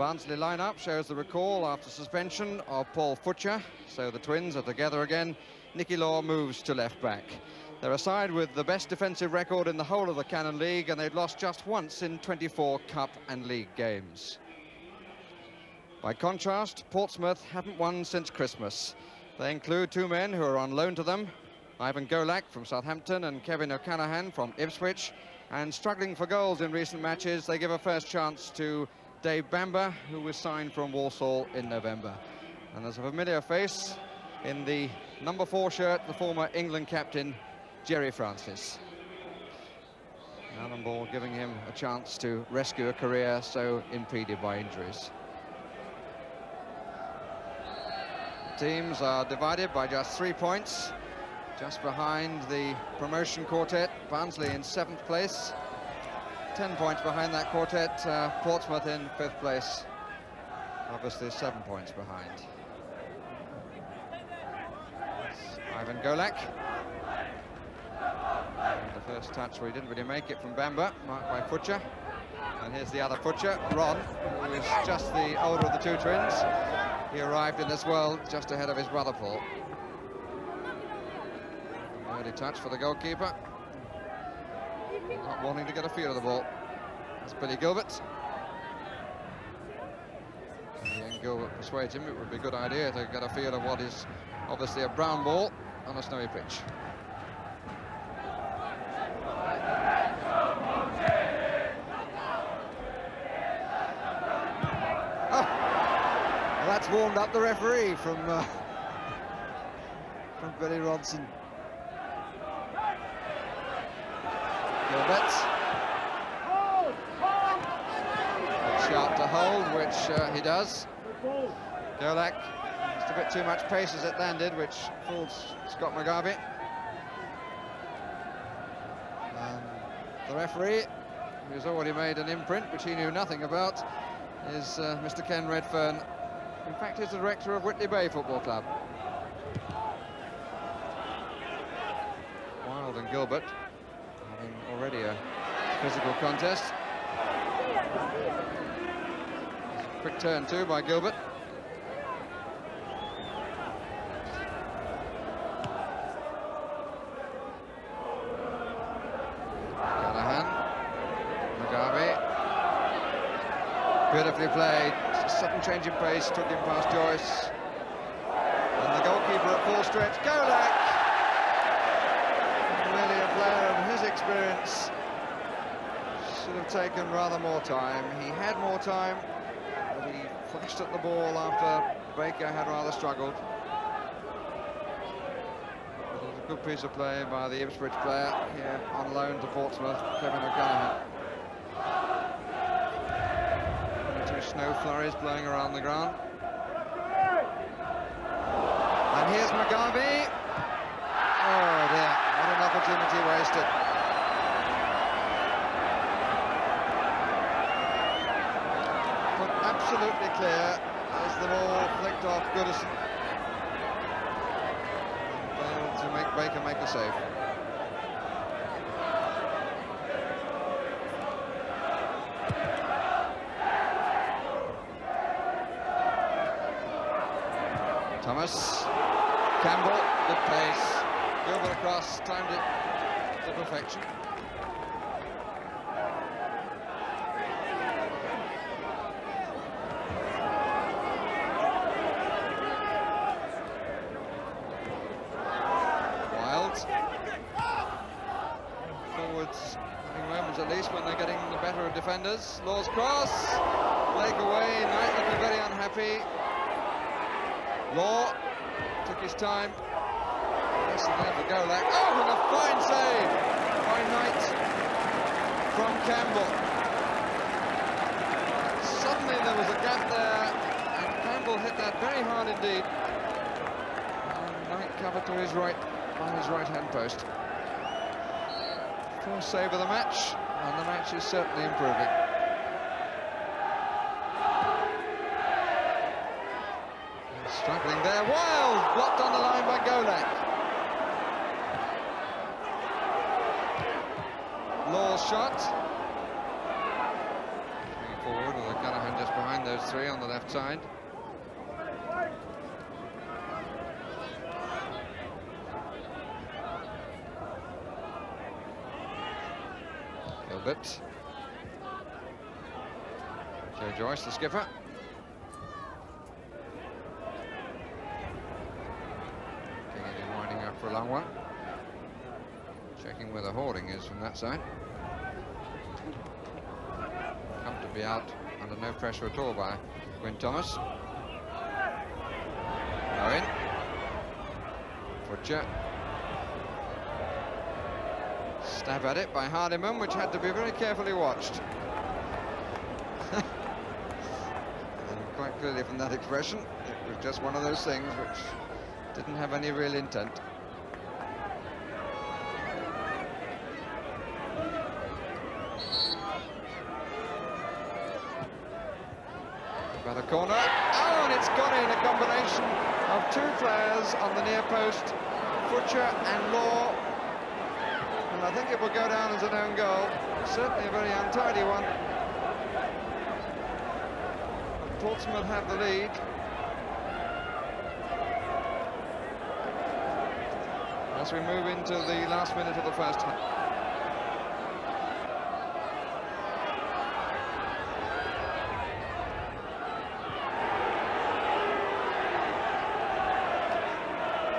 Barnsley lineup shows the recall after suspension of Paul Futcher, so the twins are together again. Nicky Law moves to left back. They're a side with the best defensive record in the whole of the Canon League, and they've lost just once in 24 cup and league games. By contrast, Portsmouth haven't won since Christmas. They include two men who are on loan to them, Ivan Golak from Southampton and Kevin O'Callaghan from Ipswich, and struggling for goals in recent matches, they give a first chance to Dave Bamber, who was signed from Walsall in November. And there's a familiar face in the number 4 shirt, the former England captain, Jerry Francis. Alan Ball giving him a chance to rescue a career so impeded by injuries. Teams are divided by just 3 points, just behind the promotion quartet, Barnsley in 7th place. 10 points behind that quartet, Portsmouth in 5th place, obviously 7 points behind. It's Ivan Golak. And the first touch where he didn't really make it from Bamber, marked by Futcher. And here's the other Futcher, Ron, who is just the older of the two twins. He arrived in this world just ahead of his brother Paul. Early touch for the goalkeeper. Not wanting to get a feel of the ball. That's Billy Gilbert. And Gilbert persuades him it would be a good idea to get a feel of what is obviously a brown ball on a snowy pitch. Oh, well, that's warmed up the referee from Billy Ronson. Gilbert. Sharp to hold, which he does. Golak, just a bit too much pace as it landed, which fooled Scott McGarvey. And the referee, who's already made an imprint, which he knew nothing about, is Mr. Ken Redfern. In fact, he's the director of Whitley Bay Football Club. Wilde and Gilbert having already a physical contest. Quick turn too by Gilbert. Callahan, McGarvey. Beautifully played. Sudden change in pace, took him past Joyce. And the goalkeeper at full stretch, Golak. Really a player of his experience. Should have taken rather more time. He had more time, but he flashed at the ball after Baker had rather struggled. It was a good piece of play by the Ipswich player here on loan to Portsmouth, Kevin O'Callaghan. Two snow flurries blowing around the ground. And here's McGarvey. Oh dear, what an opportunity wasted. Absolutely clear as the ball flicked off Goodison. Failed to make Baker make the save. Thomas, Campbell, good pace. Gilbert across, timed it to perfection. Forwards having moments at least when they're getting the better of defenders. Law's cross, leg away, Knight looking very unhappy. Law took his time. Yes, and there for Golak. Oh, and a fine save by Knight from Campbell. Suddenly there was a gap there, and Campbell hit that very hard indeed. And Knight covered to his right, on his right-hand post. First save of the match, and the match is certainly improving. Struggling there, Wild, blocked on the line by Golak. Law's shot. Coming forward with O'Callaghan just behind those three on the left side. Gilbert. Joe Joyce, the skipper. Kennedy winding up for a long one. Checking where the hoarding is from that side. Comfortably out under no pressure at all by Gwyn Thomas. Owen. Butcher. Stab at it by Hardiman, which had to be very carefully watched. Quite clearly from that expression, it was just one of those things which didn't have any real intent. About a corner. Oh, and it's gone in, a combination of two players on the near post, Butcher and Law. And I think it will go down as an own goal. Certainly a very untidy one. Portsmouth have the lead. As we move into the last minute of the first half.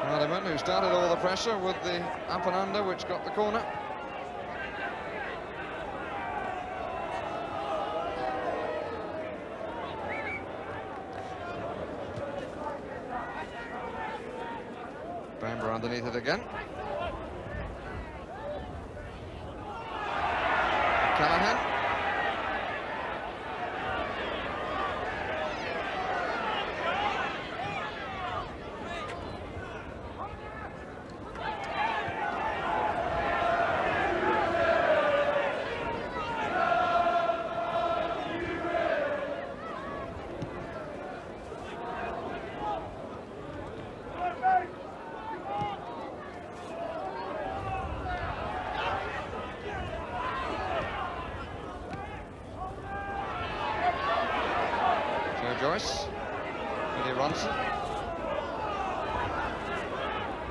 Hardiman, who started all the pressure with the up and under, which got the corner. Bamber underneath it again. Callahan. Joyce, Billy Ronson,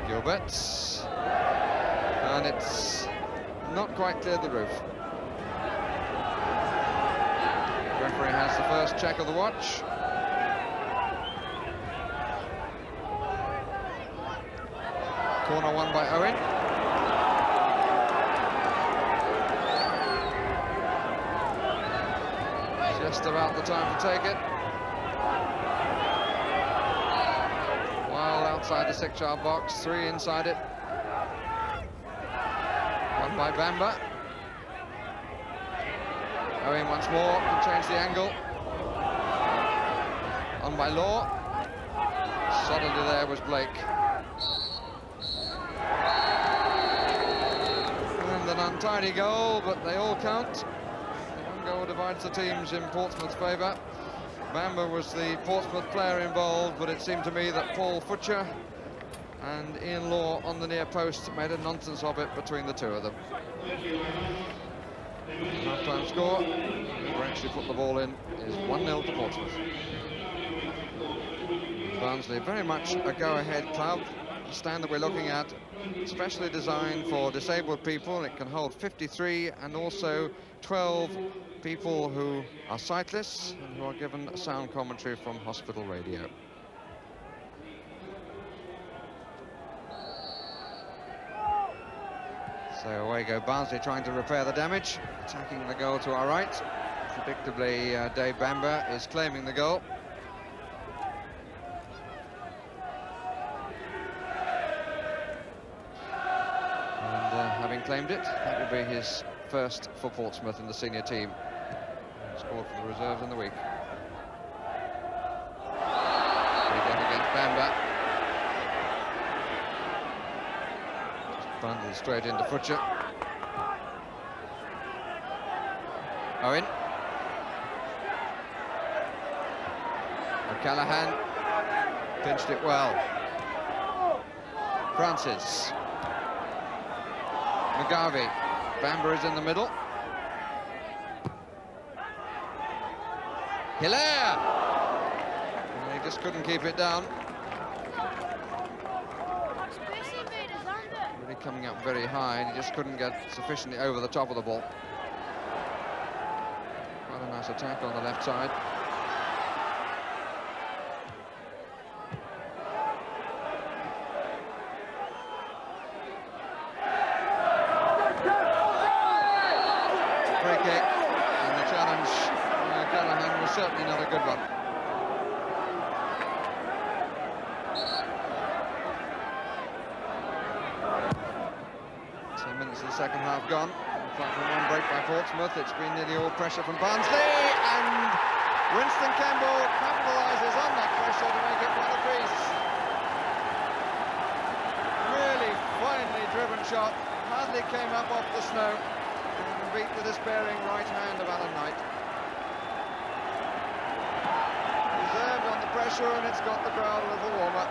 Gilbert, and it's not quite cleared the roof. The referee has the first check of the watch. Corner won by Owen. Just about the time to take it. Outside the 6-yard box, 3 inside it. One by Bamber. Owen once more, can change the angle. On by Law. Solidly there was Blake. And an untidy goal, but they all count. One goal divides the teams in Portsmouth's favour. Bamber was the Portsmouth player involved, but it seemed to me that Paul Futcher and Ian Law on the near post made a nonsense of it between the two of them. Half-time score, who actually put the ball in, is 1-0 to Portsmouth. Barnsley, very much a go-ahead club. The stand that we're looking at, specially designed for disabled people. It can hold 53 and also 12 people who are sightless and who are given sound commentary from hospital radio. So away go Barnsley, trying to repair the damage, attacking the goal to our right. Predictably, Dave Bamber is claiming the goal. And having claimed it, that will be his first for Portsmouth in the senior team. Scored for the reserves in the week. Free kick against Bamber. Just bundled straight into Futcher. Owen. O'Callaghan pinched it well. Francis. McGarvey. Bamber is in the middle. Hilaire! And he just couldn't keep it down. Really coming up very high, and he just couldn't get sufficiently over the top of the ball. Quite a nice attack on the left side. Free kick, and the challenge Callahan was certainly not a good one. 10 minutes of the second half gone. Apart from one break by Portsmouth, it's been nearly all pressure from Barnsley, and Winston Campbell capitalises on that pressure to make it one apiece. Really finely driven shot, hardly came up off the snow, and beat the despairing right hand of Alan Knight. Reserved on the pressure, and it's got the crowd a little warmer.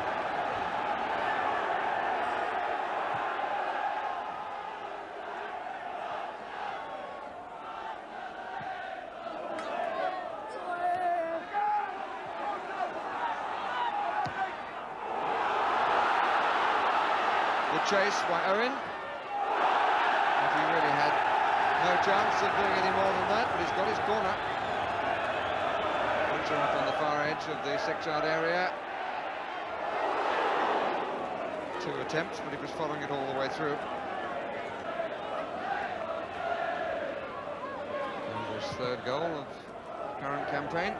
Good chase by Owen. But he really had no chance of doing any more than that, but he's got his corner. Puncher up on the far edge of the 6-yard area. 2 attempts, but he was following it all the way through. And his 3rd goal of the current campaign.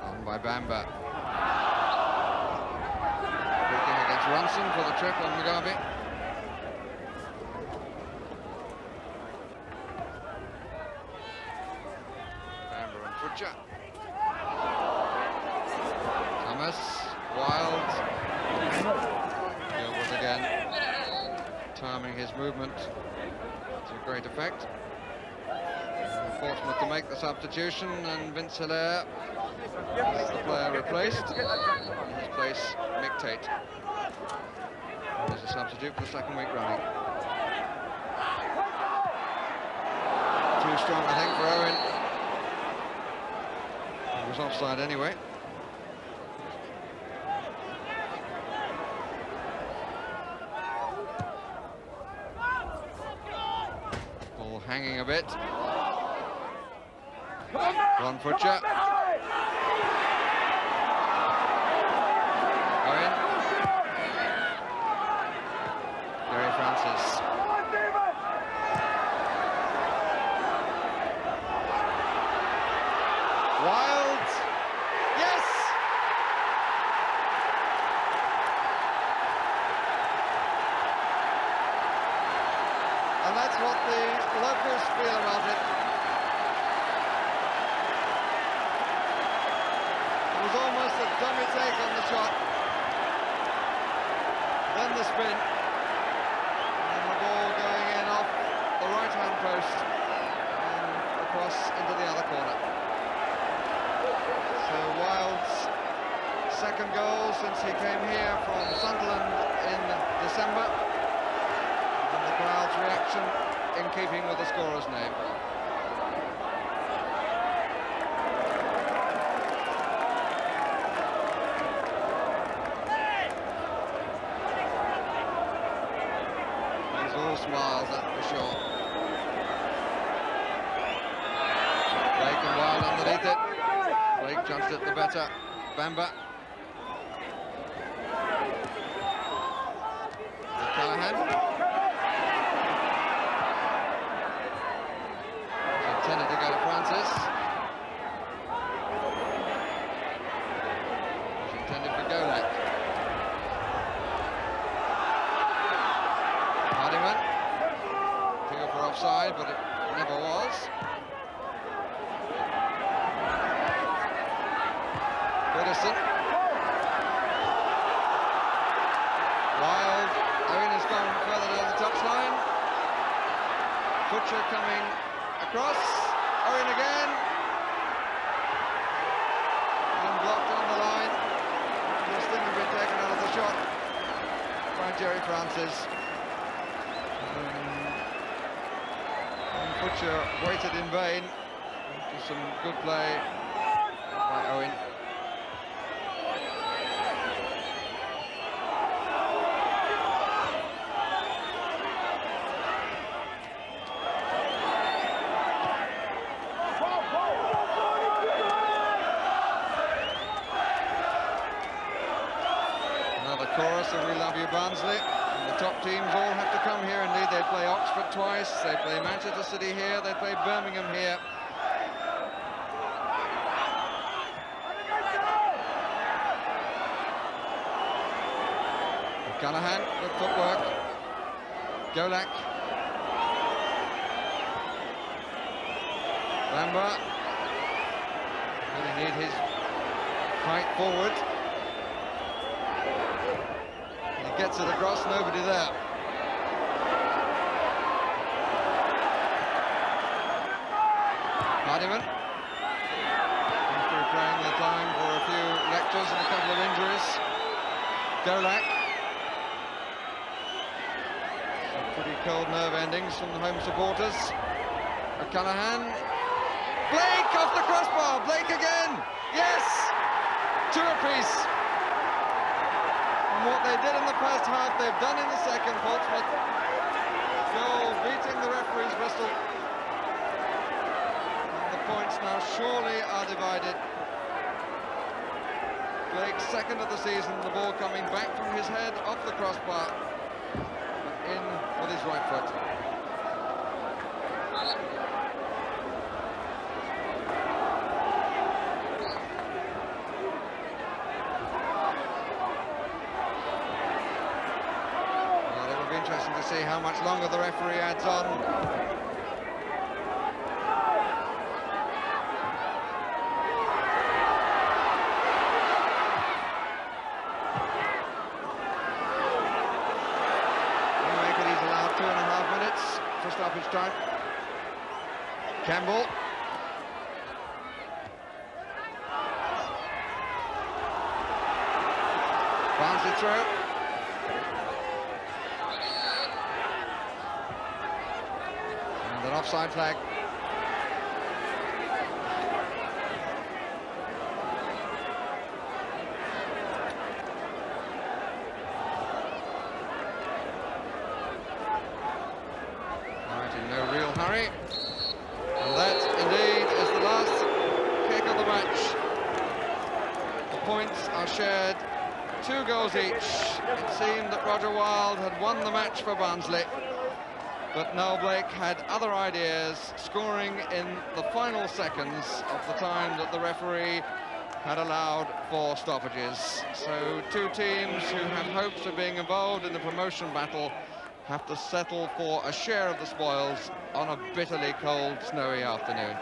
On by Bamba. Against Ronson for the trip on Mugabe. Bamba and Futcher. Thomas, Wild. Gilbert again, timing his movement to great effect. Portsmouth to make the substitution, and Vince Hilaire is the player replaced. In his place, Mick Tate. There's a substitute for the 2nd week running. Too strong, I think, for Owen. He was offside anyway. Ball hanging a bit. Ron Futcher. Owen. Francis. Wild. Yes! And that's what the locals feel about it. It was almost a dummy take on the shot. Then the spin. Right-hand post and across into the other corner. So Wild's 2nd goal since he came here from Sunderland in December, and the crowd's reaction in keeping with the scorer's name. He's all smiles, that's for sure. Wild underneath it. Blake judged it the better. Bamba. Callahan. He's intended to go to Francis. He's intended for Golek. Hardiman. Feel for offside, but it never was. Wild. Owen has gone further to the touchline. Futcher coming across. Owen again. And blocked on the line. The sting has been taken out of the shot by Jerry Francis. And Futcher waited in vain. Just some good play by Owen. Another chorus of We Love You Barnsley. And the top teams all have to come here. Indeed, they play Oxford twice, they play Manchester City here, they play Birmingham here. Callahan, good footwork. Golak. Lambert. Really need his height forward. He gets it across, nobody there. Hardiman. After playing the time for a few lectures and a couple of injuries. Golak. Pretty cold nerve endings from the home supporters. Callahan. Blake off the crossbar. Blake again. Yes! Two apiece. And what they did in the first half, they've done in the second. Portsmouth goal beating the referee's whistle. And the points now surely are divided. Blake second of the season. The ball coming back from his head off the crossbar. In with his right foot. Well, it will be interesting to see how much longer the referee adds on. Stoppage time. Campbell. Barnsley throw. And an offside flag. No real hurry, and that indeed is the last kick of the match. The points are shared, 2 goals each. It seemed that Roger Wilde had won the match for Barnsley, but Noel Blake had other ideas, scoring in the final seconds of the time that the referee had allowed for stoppages. So 2 teams who have hopes of being involved in the promotion battle have to settle for a share of the spoils on a bitterly cold, snowy afternoon.